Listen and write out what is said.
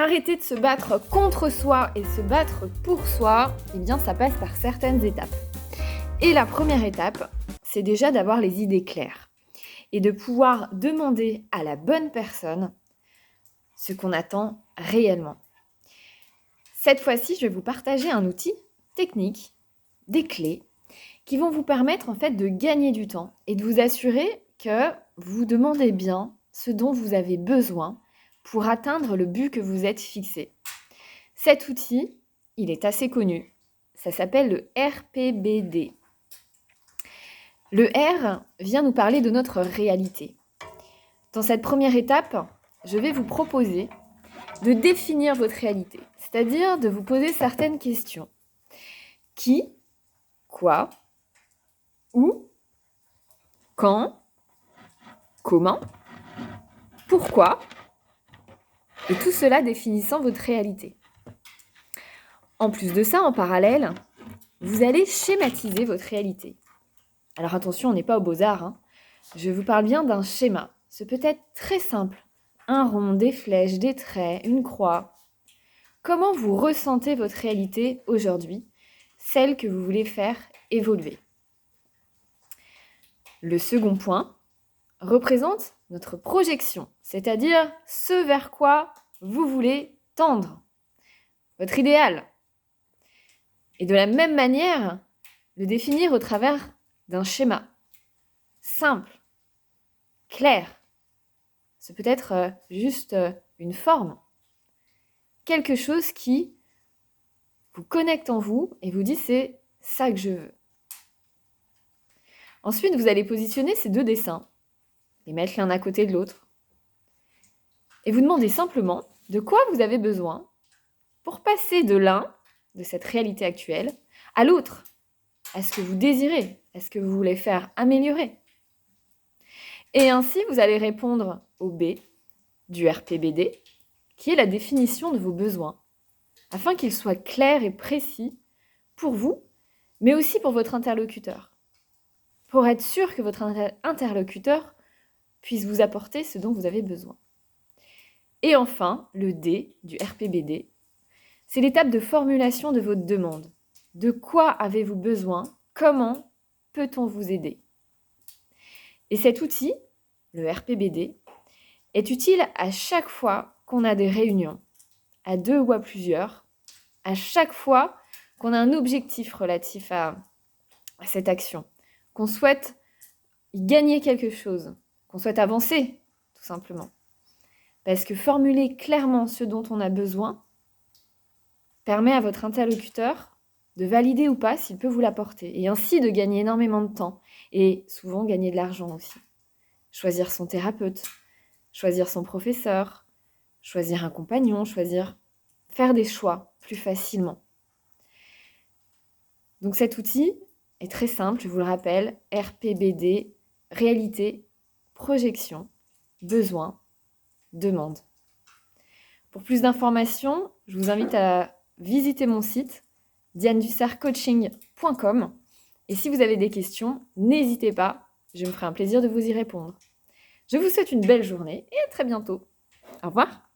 Arrêter de se battre contre soi et se battre pour soi, eh bien ça passe par certaines étapes. Et la première étape, c'est déjà d'avoir les idées claires et de pouvoir demander à la bonne personne ce qu'on attend réellement. Cette fois-ci, je vais vous partager un outil technique, des clés, qui vont vous permettre en fait de gagner du temps et de vous assurer que vous demandez bien ce dont vous avez besoin pour atteindre le but que vous êtes fixé. Cet outil, il est assez connu. Ça s'appelle le RPBD. Le R vient nous parler de notre réalité. Dans cette première étape, je vais vous proposer de définir votre réalité, c'est-à-dire de vous poser certaines questions. Qui, quoi, où, quand, comment, pourquoi, et tout cela définissant votre réalité. En plus de ça, en parallèle, vous allez schématiser votre réalité. Alors attention, on n'est pas aux beaux-arts, hein. Je vous parle bien d'un schéma. Ce peut être très simple. Un rond, des flèches, des traits, une croix. Comment vous ressentez votre réalité aujourd'hui, celle que vous voulez faire évoluer. Le second point représente notre projection, c'est-à-dire ce vers quoi vous voulez tendre, votre idéal. Et de la même manière, le définir au travers d'un schéma simple, clair. Ce peut être juste une forme, quelque chose qui vous connecte en vous et vous dit c'est ça que je veux. Ensuite, vous allez positionner ces deux dessins, les mettre l'un à côté de l'autre et vous demandez simplement de quoi vous avez besoin pour passer de l'un, de cette réalité actuelle, à l'autre, à ce que vous désirez, à ce que vous voulez faire améliorer. Et ainsi, vous allez répondre au B du RPBD, qui est la définition de vos besoins, afin qu'ils soient clairs et précis pour vous, mais aussi pour votre interlocuteur, pour être sûr que votre interlocuteur puisse vous apporter ce dont vous avez besoin. Et enfin, le D du RPBD, c'est l'étape de formulation de votre demande. De quoi avez-vous besoin? Comment peut-on vous aider? Et cet outil, le RPBD, est utile à chaque fois qu'on a des réunions, à deux ou à plusieurs, à chaque fois qu'on a un objectif relatif à cette action, qu'on souhaite y gagner quelque chose, qu'on souhaite avancer, tout simplement. Parce que formuler clairement ce dont on a besoin permet à votre interlocuteur de valider ou pas s'il peut vous l'apporter, et ainsi de gagner énormément de temps, et souvent gagner de l'argent aussi. Choisir son thérapeute, choisir son professeur, choisir un compagnon, faire des choix plus facilement. Donc cet outil est très simple, je vous le rappelle, RPBD, réalité, projection, besoin, demande. Pour plus d'informations, je vous invite à visiter mon site dianedussartcoaching.com et si vous avez des questions, n'hésitez pas, je me ferai un plaisir de vous y répondre. Je vous souhaite une belle journée et à très bientôt. Au revoir.